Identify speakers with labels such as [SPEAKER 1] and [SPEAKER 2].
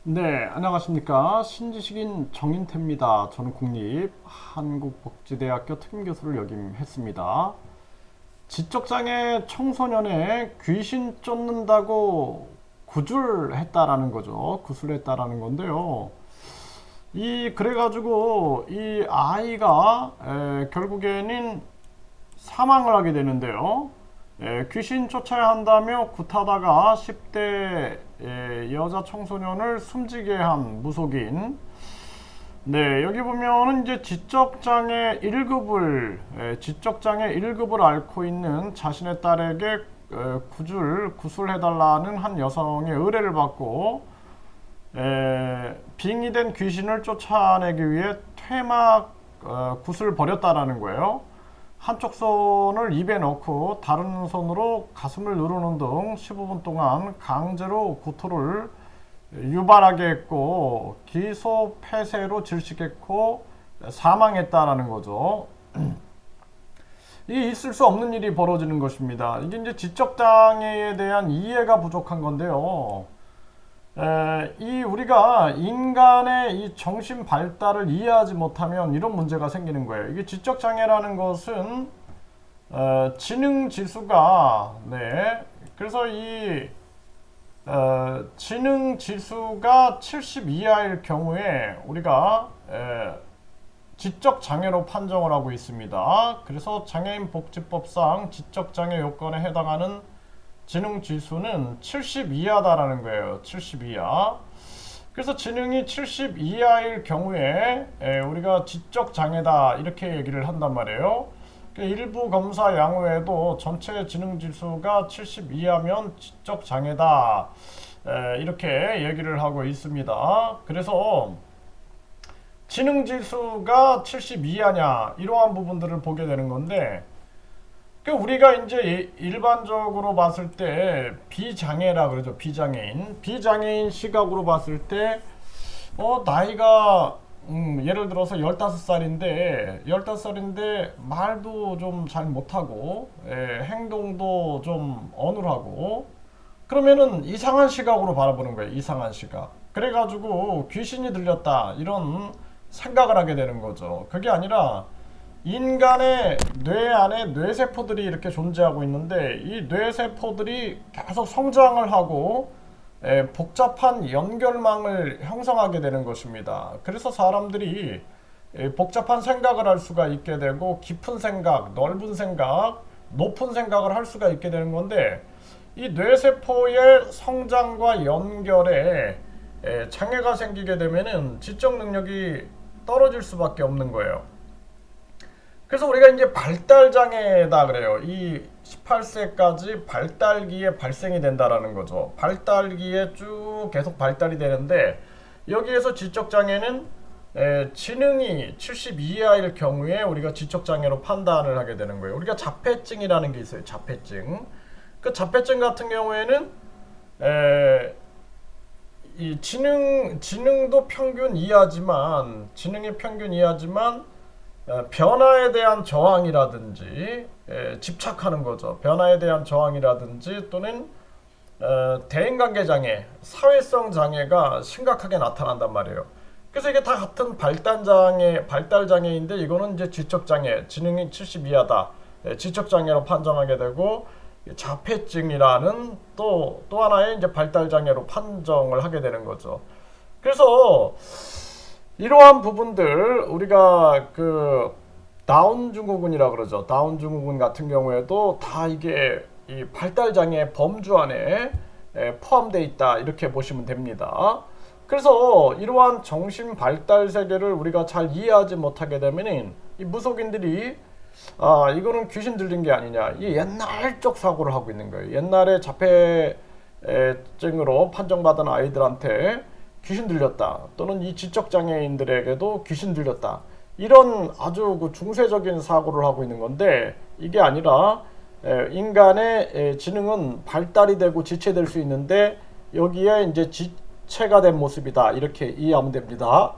[SPEAKER 1] 네, 안녕하십니까. 신지식인 정인태입니다. 저는 국립한국복지대학교 특임교수를 역임했습니다. 지적장애 청소년의 귀신 쫓는다고 구술했다라는 거죠. 구술했다라는 건데요. 그래가지고 이 아이가 결국에는 사망을 하게 되는데요. 귀신 쫓아야 한다며 굿하다가 10대 여자 청소년을 숨지게 한 무속인. 네, 여기 보면은 이제 지적장애 1급을 앓고 있는 자신의 딸에게 구술해달라는 한 여성의 의뢰를 받고 빙의된 귀신을 쫓아내기 위해 퇴막 굿을 벌였다라는 거예요. 한쪽 손을 입에 넣고 다른 손으로 가슴을 누르는 등 15분 동안 강제로 구토를 유발하게 했고 기소 폐쇄로 질식했고 사망했다라는 거죠. 이게 있을 수 없는 일이 벌어지는 것입니다. 이게 이제 지적장애에 대한 이해가 부족한 건데요. 우리가 인간의 이 정신 발달을 이해하지 못하면 이런 문제가 생기는 거예요. 이게 지적 장애라는 것은 지능 지수가 그래서 지능 지수가 70 이하일 경우에 우리가 지적 장애로 판정을 하고 있습니다. 그래서 장애인 복지법상 지적 장애 요건에 해당하는 지능 지수는 70 이하다라는 거예요. 70 이하. 그래서 지능이 70 이하일 경우에 우리가 지적 장애다 이렇게 얘기를 한단 말이에요. 일부 검사 양호에도 전체 지능 지수가 70 이하면 지적 장애다 이렇게 얘기를 하고 있습니다. 그래서 지능 지수가 70 이하냐 이러한 부분들을 보게 되는 건데, 우리가 이제 일반적으로 봤을 때 비장애라 그러죠. 비장애인 시각으로 봤을 때 나이가 예를 들어서 15살인데 말도 좀 잘 못하고 행동도 좀 어눌하고 그러면은 이상한 시각으로 바라보는 거예요. 이상한 시각. 그래가지고 귀신이 들렸다 이런 생각을 하게 되는 거죠. 그게 아니라 인간의 뇌 안에 뇌세포들이 이렇게 존재하고 있는데 이 뇌세포들이 계속 성장을 하고 복잡한 연결망을 형성하게 되는 것입니다. 그래서 사람들이 복잡한 생각을 할 수가 있게 되고 깊은 생각, 넓은 생각, 높은 생각을 할 수가 있게 되는 건데, 이 뇌세포의 성장과 연결에 장애가 생기게 되면은 지적 능력이 떨어질 수밖에 없는 거예요. 그래서 우리가 이제 발달장애다 그래요. 이 18세까지 발달기에 발생이 된다라는 거죠. 발달기에 쭉 계속 발달이 되는데, 여기에서 지적장애는 지능이 70 이하일 경우에 우리가 지적장애로 판단을 하게 되는 거예요. 우리가 자폐증이라는 게 있어요. 자폐증. 그 자폐증 같은 경우에는 이 지능도 평균 이하지만 지능이 평균 이하지만 변화에 대한 저항이라든지 집착하는 거죠. 변화에 대한 저항이라든지 또는 대인관계 장애, 사회성 장애가 심각하게 나타난단 말이에요. 그래서 이게 다 같은 발달 장애인데 이거는 이제 지적 장애, 지능이 70 이하다, 지적 장애로 판정하게 되고, 자폐증이라는 또 하나의 이제 발달 장애로 판정을 하게 되는 거죠. 그래서 이러한 부분들 우리가 다운 증후군이라 그러죠. 다운 증후군 같은 경우에도 다 이게 이 발달 장애 범주 안에 포함되어 있다 이렇게 보시면 됩니다. 그래서 이러한 정신 발달 세계를 우리가 잘 이해하지 못하게 되면은 이 무속인들이 이거는 귀신 들린 게 아니냐, 이 옛날적 사고를 하고 있는 거예요. 옛날에 자폐증으로 판정받은 아이들한테 귀신 들렸다, 또는 이 지적장애인들에게도 귀신 들렸다, 이런 아주 중세적인 사고를 하고 있는 건데, 이게 아니라 인간의 지능은 발달이 되고 지체될 수 있는데 여기에 이제 지체가 된 모습이다 이렇게 이해하면 됩니다.